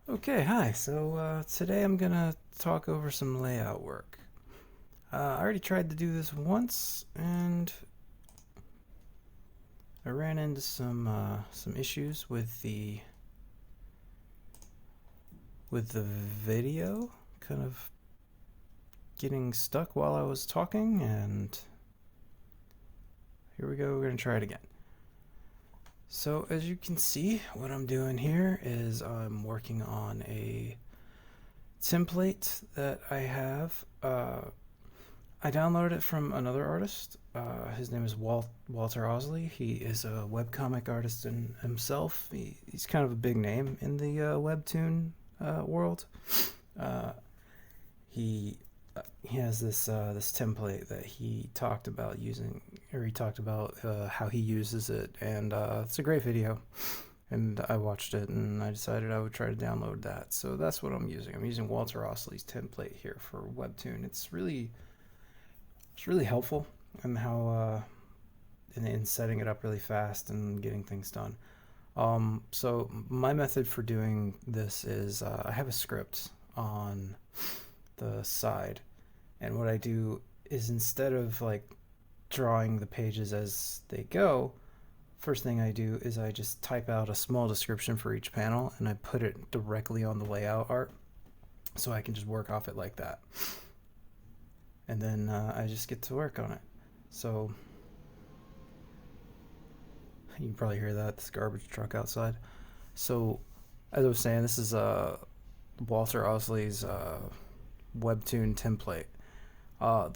Okay, hi. Today I'm gonna talk over some layout work. I already tried to do this once, and I ran into some issues with the video, kind of getting stuck while I was talking. And here we go. We're gonna try it again. So as you can see, what I'm doing here is I'm working on a template that I have. I downloaded it from another artist. His name is Walter Osley. He is a webcomic artist in himself. He's kind of a big name in the webtoon world. Uh, he he has this template that he talked about using, or he talked about how he uses it, and it's a great video. And I watched it, and I decided I would try to download that. So that's what I'm using. I'm using Walter Osley's template here for webtoon. It's really helpful in how in setting it up really fast and getting things done. So my method for doing this is I have a script on the side, and what I do is instead of like drawing the pages as they go, first thing I do is I just type out a small description for each panel and I put it directly on the layout art so I can just work off it like that. And then I just get to work on it. So you can probably hear that, this garbage truck outside. So as I was saying, this is Walter Osley's webtoon template. Uh,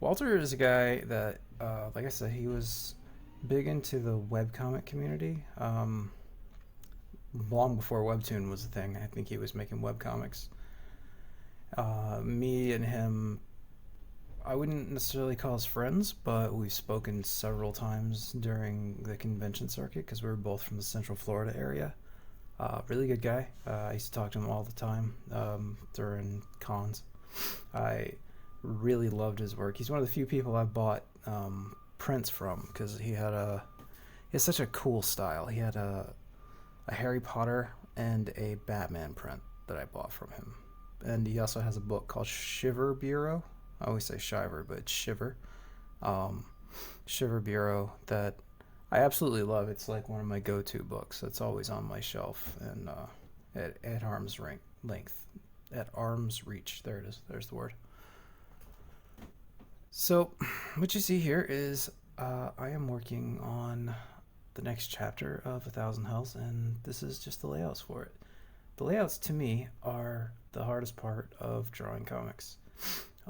Walter is a guy that, like I said, he was big into the webcomic community. Long before webtoon was a thing, I think he was making webcomics. Me and him, I wouldn't necessarily call us friends, but we've spoken several times during the convention circuit because we were both from the Central Florida area. Really good guy. I used to talk to him all the time during cons. I really loved his work. He's one of the few people I bought prints from because he has such a cool style. He had a Harry Potter and a Batman print that I bought from him. And he also has a book called Shiver Bureau. I always say Shiver, but it's Shiver. Um, Shiver Bureau that I absolutely love. It's like one of my go-to books. It's always on my shelf and at arm's length, at arm's reach. There it is. There's the word. So, what you see here is I am working on the next chapter of A Thousand Hells, and this is just the layouts for it. The layouts to me are the hardest part of drawing comics.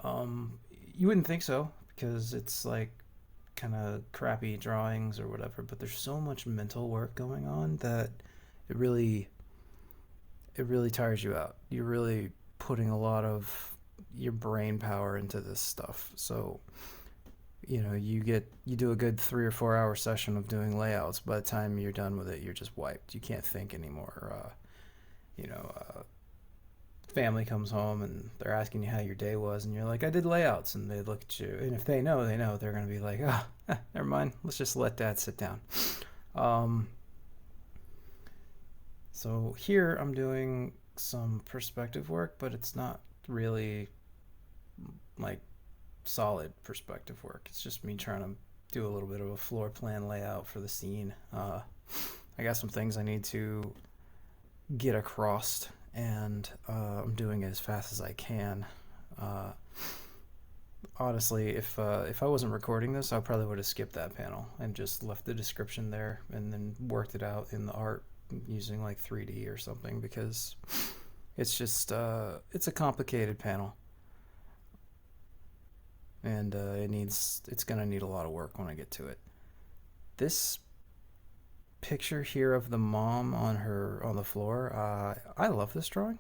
Um, you wouldn't think so because it's like kind of crappy drawings or whatever, but there's so much mental work going on that it really it really tires you out. You're really putting a lot of your brain power into this stuff. So, you do a good 3 or 4 hour session of doing layouts. By the time you're done with it, you're just wiped. You can't think anymore. You know, family comes home and they're asking you how your day was, and you're like, I did layouts, and they look at you, and if they know, they know. They're gonna be like, never mind. Let's just let Dad sit down. Um, so here I'm doing some perspective work, but it's not really like solid perspective work. It's just me trying to do a little bit of a floor plan layout for the scene. I got some things I need to get across, and I'm doing it as fast as I can. Uh, Honestly, if I wasn't recording this, I probably would have skipped that panel and just left the description there, and then worked it out in the art using like 3D or something because it's a complicated panel, and it's gonna need a lot of work when I get to it. This picture here of the mom on the floor, I love this drawing.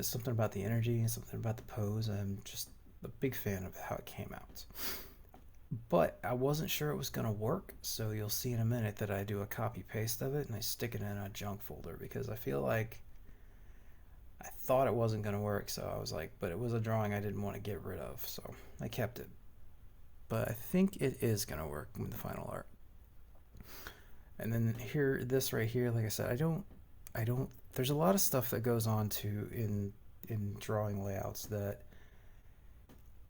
Something about the energy, something about the pose. I'm just a big fan of how it came out. But I wasn't sure it was going to work, so you'll see in a minute that I do a copy paste of it and I stick it in a junk folder because I feel like I thought it wasn't going to work, so I was like, but it was a drawing I didn't want to get rid of, so I kept it. But I think it is going to work with the final art. And then here, this right here, like I said, I don't. There's a lot of stuff that goes on to in drawing layouts that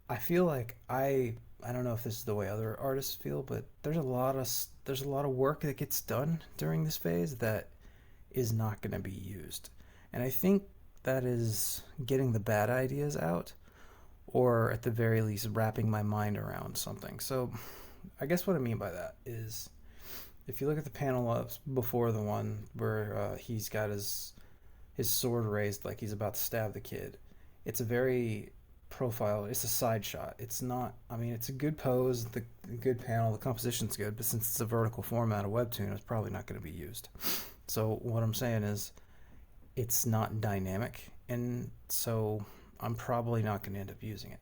I feel like I don't know if this is the way other artists feel, but there's a lot of work that gets done during this phase that is not going to be used. And I think that is getting the bad ideas out, or at the very least wrapping my mind around something. So I guess what I mean by that is if you look at the panel up before the one where he's got his sword raised like he's about to stab the kid, it's a very profile. It's a side shot. It's not. I mean, it's a good pose, the good panel, the composition's good, but since it's a vertical format of webtoon, it's probably not going to be used. So what I'm saying is, it's not dynamic, and so I'm probably not going to end up using it.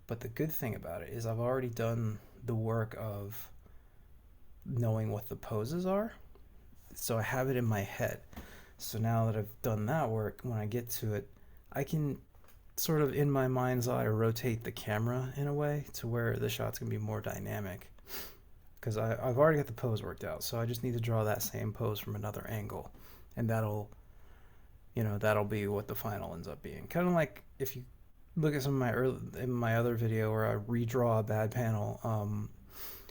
But the good thing about it is I've already done the work of knowing what the poses are, so I have it in my head. So now that I've done that work, when I get to it, I can sort of in my mind's eye rotate the camera in a way to where the shot's gonna be more dynamic, because I've already got the pose worked out, so I just need to draw that same pose from another angle, and that'll be what the final ends up being. Kind of like if you look at some of in my other video where I redraw a bad panel,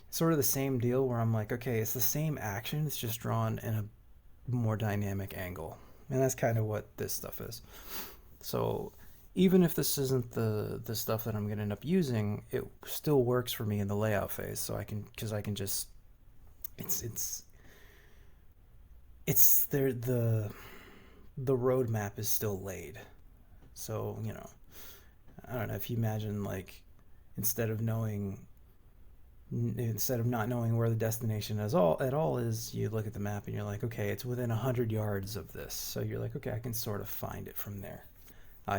sort of the same deal where I'm like, okay, it's the same action, it's just drawn in a more dynamic angle, and that's kind of what this stuff is. So even if this isn't the stuff that I'm going to end up using, it still works for me in the layout phase. So I can just it's there, the roadmap is still laid. So I don't know if you imagine, like, instead of not knowing where the destination is at all is, you look at the map and you're like, okay, it's within 100 yards of this, so you're like, okay, I can sort of find it from there.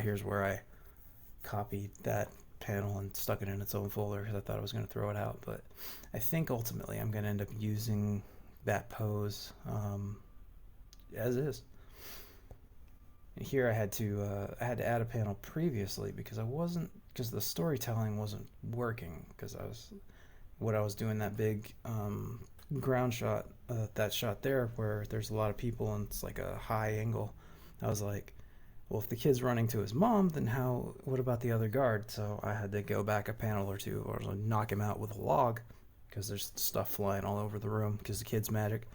Here's where I copied that panel and stuck it in its own folder because I thought I was going to throw it out, but I think ultimately I'm going to end up using that pose as is. And here I had to add a panel previously because the storytelling wasn't working, because I was doing that big ground shot, that shot there where there's a lot of people and it's like a high angle. I was like, well, if the kid's running to his mom, then what about the other guard? So I had to go back a panel or two, or knock him out with a log, because there's stuff flying all over the room because the kid's magic.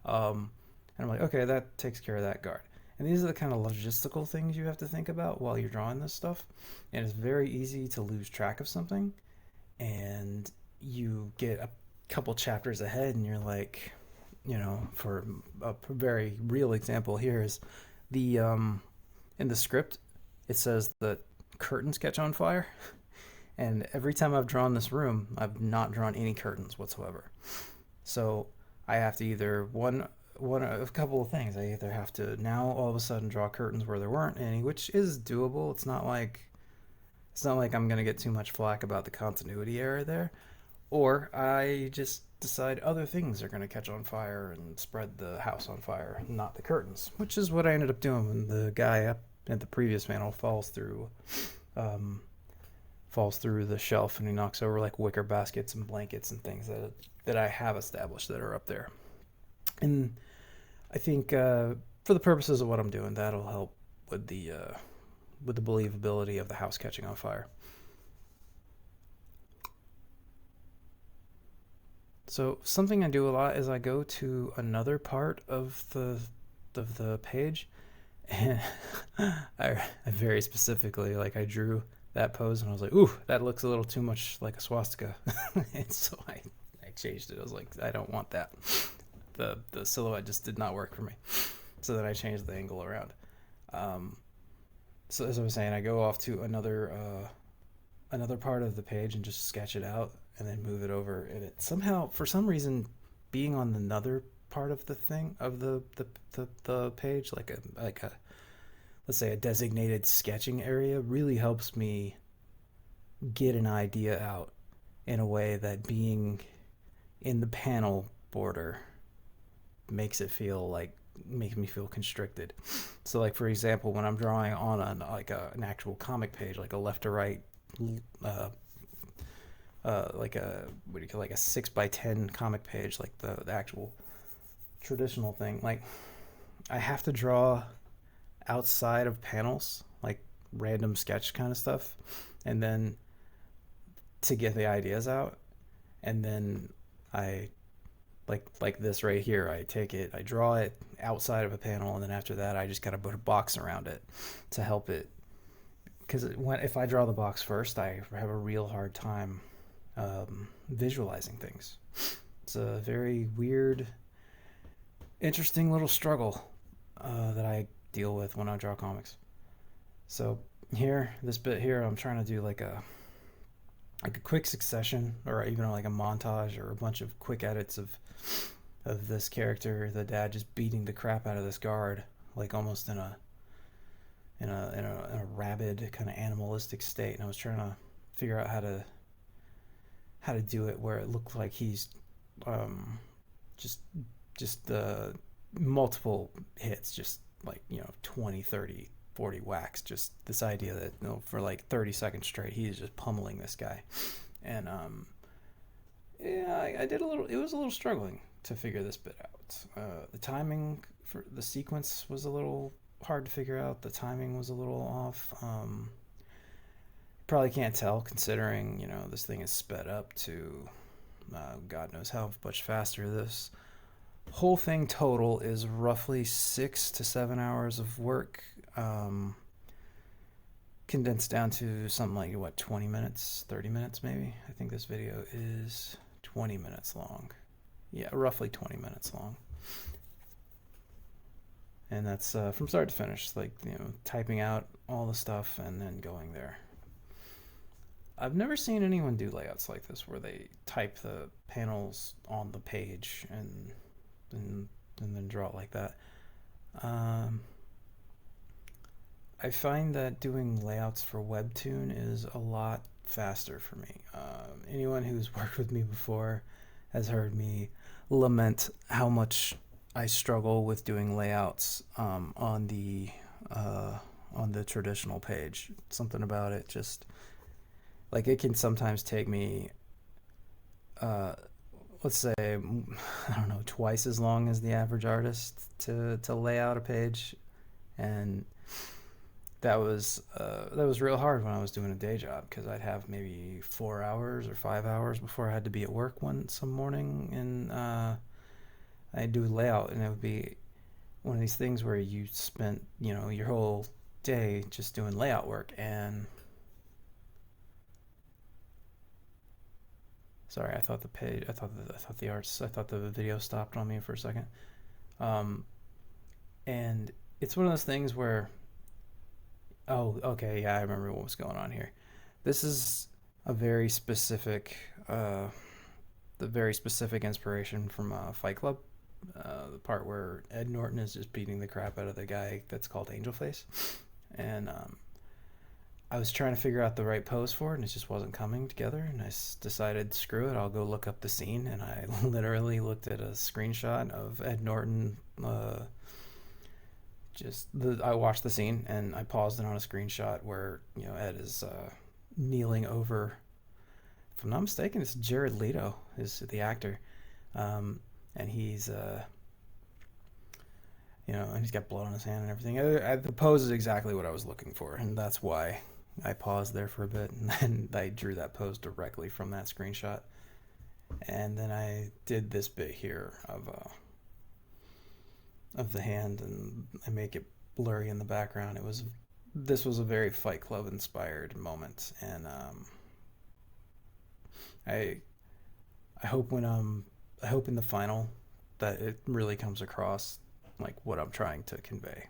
And I'm like, okay, that takes care of that guard. And these are the kind of logistical things you have to think about while you're drawing this stuff. And it's very easy to lose track of something, and you get a couple chapters ahead and you're like, for a very real example here is the in the script, it says that curtains catch on fire. And every time I've drawn this room, I've not drawn any curtains whatsoever. So I have to either a couple of things. I either have to now all of a sudden draw curtains where there weren't any, which is doable. It's not like I'm gonna get too much flack about the continuity error there. Or I just decide other things are going to catch on fire and spread the house on fire, not the curtains, which is what I ended up doing when the guy up at the previous panel falls through the shelf and he knocks over like wicker baskets and blankets and things that I have established that are up there. And I think for the purposes of what I'm doing, that'll help with the believability of the house catching on fire. So something I do a lot is I go to another part of the page, and I very specifically, like, I drew that pose and I was like, ooh, that looks a little too much like a swastika. And so I changed it. I was like, I don't want that. The silhouette just did not work for me. So then I changed the angle around. So as I was saying, I go off to another part of the page and just sketch it out, and then move it over, and it somehow, for some reason, being on another part of the thing of the page, like a let's say a designated sketching area, really helps me get an idea out in a way that being in the panel border makes me feel constricted. So, like, for example, when I'm drawing on an actual comic page, like a left to right, like a 6x10 comic page, like the actual traditional thing, like I have to draw outside of panels, like random sketch kind of stuff, and then to get the ideas out, and then I like this right here. I take it, I draw it outside of a panel, and then after that, I just gotta put a box around it to help it. Because if I draw the box first, I have a real hard time visualizing things. It's a very weird, interesting little struggle that I deal with when I draw comics. So here, this bit here, I'm trying to do like a quick succession, or even like a montage, or a bunch of quick edits of this character, the dad, just beating the crap out of this guard, like almost in a rabid kind of animalistic state. And I was trying to figure out how to do it where it looked like he's um, just multiple hits, just like 20, 30, 40 whacks. Just this idea that for like 30 seconds straight he's just pummeling this guy. And yeah, I did a little. It was a little struggling to figure this bit out. The timing for the sequence was a little hard to figure out. The timing was a little off. Probably can't tell, considering this thing is sped up to God knows how much faster. This whole thing total is roughly 6 to 7 hours of work, condensed down to something like 20 minutes, 30 minutes maybe. I think this video is 20 minutes long. Yeah, roughly 20 minutes long. And that's from start to finish, like typing out all the stuff and then going there. I've never seen anyone do layouts like this where they type the panels on the page and then draw it like that. I find that doing layouts for Webtoon is a lot faster for me. Anyone who's worked with me before has heard me lament how much I struggle with doing layouts on the traditional page. Something about it just, like, it can sometimes take me let's say, I don't know, twice as long as the average artist to lay out a page. And that was real hard when I was doing a day job, because I'd have maybe 4 hours or 5 hours before I had to be at work some morning, and I'd do a layout, and it would be one of these things where you spent your whole day just doing layout work. And sorry, I thought the video stopped on me for a second. And it's one of those things where, oh, okay, yeah, I remember what was going on here. This is a very specific, the very specific inspiration from Fight Club. The part where Ed Norton is just beating the crap out of the guy that's called Angel Face. And I was trying to figure out the right pose for it, and it just wasn't coming together. And I decided, screw it, I'll go look up the scene. And I literally looked at a screenshot of Ed Norton. I watched the scene, and I paused it on a screenshot where Ed is kneeling over. If I'm not mistaken, it's Jared Leto is the actor, and he's and he's got blood on his hand and everything. The pose is exactly what I was looking for, and that's why I paused there for a bit, and then I drew that pose directly from that screenshot. And then I did this bit here of the hand, and I make it blurry in the background. This was a very Fight Club inspired moment, and I hope I hope in the final that it really comes across like what I'm trying to convey.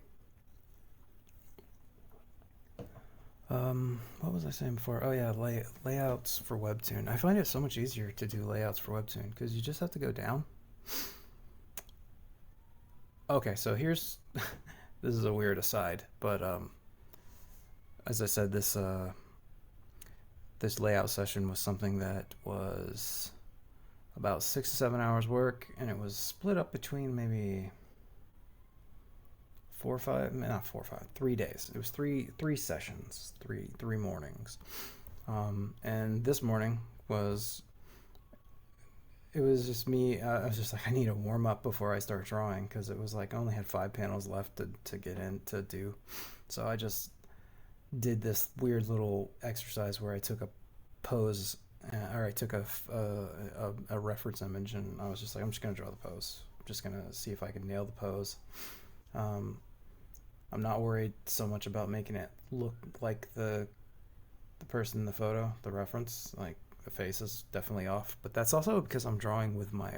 What was I saying before? Oh yeah, layouts for Webtoon. I find it so much easier to do layouts for Webtoon because you just have to go down. Okay, so here's this is a weird aside, but as I said, this layout session was something that was about 6 to 7 hours work, and it was split up between maybe 3 days. It was three sessions, three mornings. And this morning it was just me. I was just like, I need to warm up before I start drawing because it was like I only had 5 panels left to get in to do. So I just did this weird little exercise where I took a pose, or I took a reference image, and I was just like, I'm just gonna draw the pose. I'm just gonna see if I can nail the pose. Um, I'm not worried so much about making it look like the person in the photo, the reference. Like the face is definitely off, but that's also because I'm drawing with my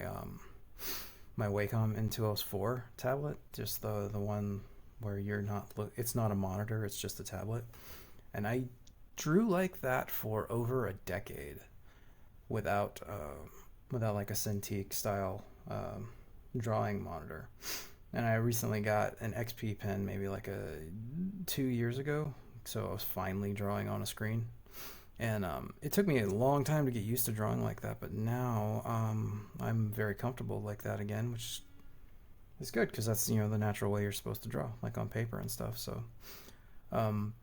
my Wacom N204 tablet, just the one where you're not it's not a monitor, it's just a tablet. And I drew like that for over a decade without without like a Cintiq style drawing monitor. And I recently got an XP pen maybe like 2 years ago, so I was finally drawing on a screen. And it took me a long time to get used to drawing like that, but now I'm very comfortable like that again, which is good because that's, you know, the natural way you're supposed to draw, like on paper and stuff. So um,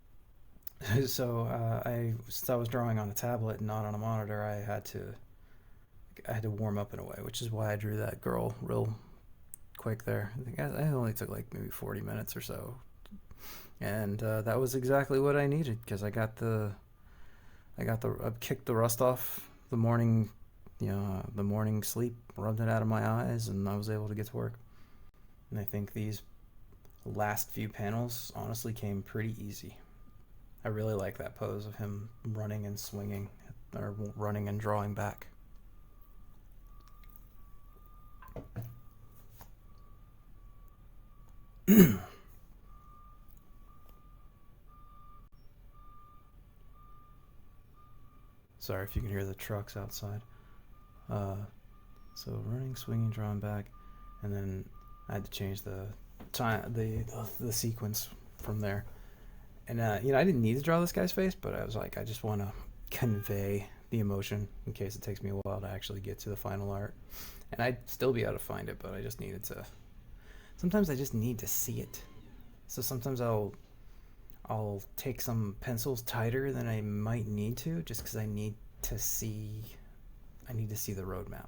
since I was drawing on a tablet and not on a monitor, I had to warm up in a way, which is why I drew that girl real quick there. I think I only took like maybe 40 minutes or so, and that was exactly what I needed because I kicked the rust off the morning, the morning sleep, rubbed it out of my eyes, and I was able to get to work. And I think these last few panels honestly came pretty easy. I really like that pose of him running and swinging, or running and drawing back. Sorry if you can hear the trucks outside. Uh, so running, swinging, drawing back, and then I had to change the time, the sequence from there. And I didn't need to draw this guy's face, but I was like, I just want to convey the emotion in case it takes me a while to actually get to the final art. And I'd still be able to find it, but I just needed to. Sometimes I just need to see it. So sometimes I'll take some pencils tighter than I might need to, just because I need to see the roadmap.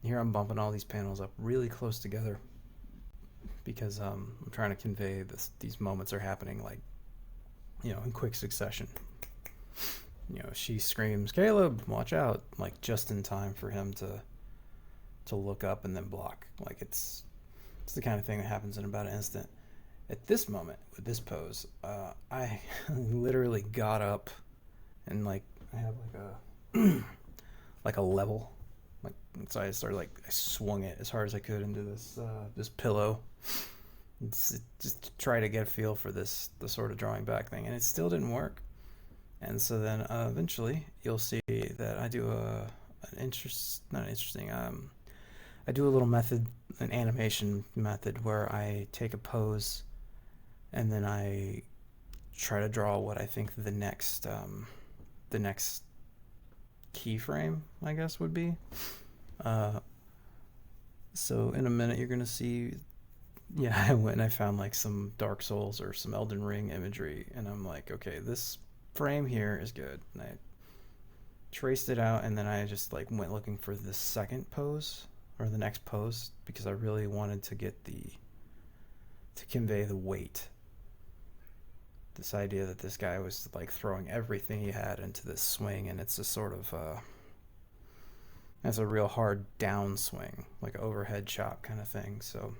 Here I'm bumping all these panels up really close together because I'm trying to convey these moments are happening like, in quick succession. She screams, "Caleb, watch out!" like just in time for him to look up and then block. Like it's the kind of thing that happens in about an instant. At this moment, with this pose, I literally got up and like I have like a like a level, like so I swung it as hard as I could into this pillow, just to try to get a feel for the sort of drawing back thing, and it still didn't work. And so then eventually you'll see that I do I do a little method, an animation method where I take a pose and then I try to draw what I think the next keyframe, I guess, would be. So in a minute you're gonna see. Yeah, I went and I found like some Dark Souls or some Elden Ring imagery, and I'm like, okay, this frame here is good. And I traced it out, and then I just like went looking for the second pose or the next pose because I really wanted to get to convey the weight. This idea that this guy was like throwing everything he had into this swing, and it's a sort of that's a real hard downswing, like overhead chop kind of thing. So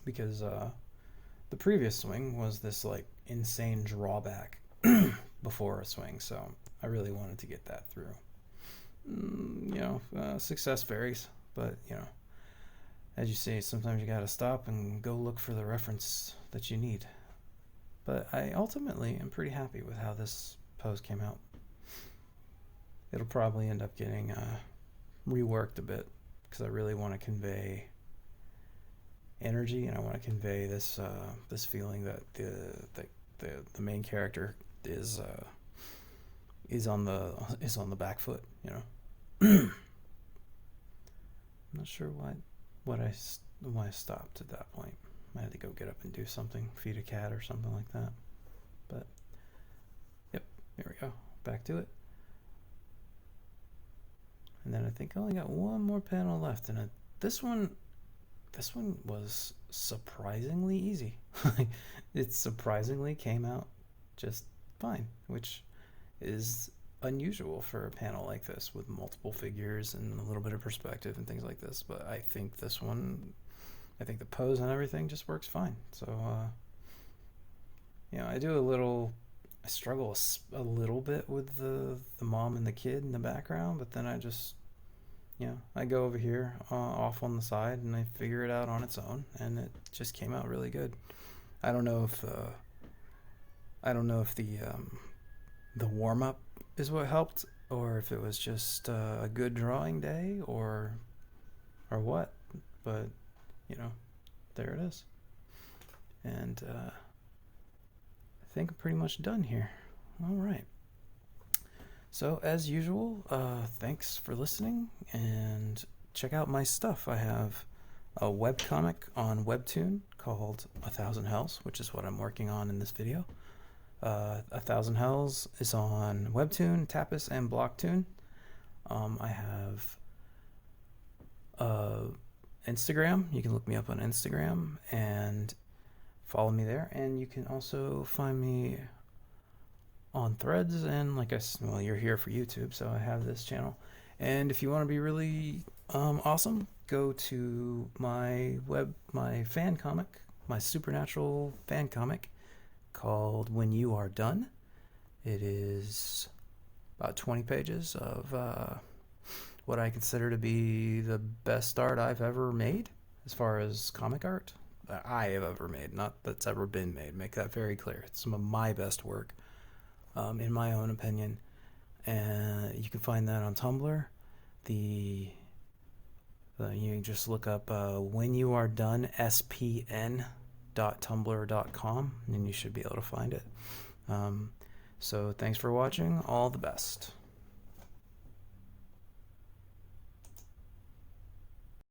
because the previous swing was this like insane drawback before a swing, so I really wanted to get that through. Success varies, but as you say, sometimes you gotta stop and go look for the reference that you need. But I ultimately am pretty happy with how this pose came out. It'll probably end up getting reworked a bit because I really want to convey energy, and I want to convey this feeling that the main character is on the back foot. I'm not sure why I stopped at that point. I had to go get up and do something, feed a cat or something like that. But yep, here we go, back to it. And then I think I only got one more panel left, and this one was surprisingly easy. It surprisingly came out just fine, which is unusual for a panel like this with multiple figures and a little bit of perspective and things like this. But I think this one, I think the pose and everything just works fine. So, I struggle a little bit with the mom and the kid in the background, but then I go over here off on the side and I figure it out on its own, and it just came out really good. I don't know if the warm up is what helped, or if it was just a good drawing day, or what. But there it is, and I think I'm pretty much done here. All right. So as usual, thanks for listening, and check out my stuff. I have a webcomic on Webtoon called 1,000 Hells, which is what I'm working on in this video. 1,000 Hells is on Webtoon, Tapas, and Blocktoon. I have Instagram. You can look me up on Instagram and follow me there. And you can also find me on Threads, and you're here for YouTube, so I have this channel. And if you want to be really awesome, go to my fan comic, my supernatural fan comic called When You Are Done. It is about 20 pages of what I consider to be the best art I've ever made, as far as comic art that I have ever made, not that's ever been made. Make that very clear. It's some of my best work, in my own opinion. And you can find that on Tumblr. You can just look up whenyouaredonespn.tumblr.com, and you should be able to find it. So thanks for watching. All the best.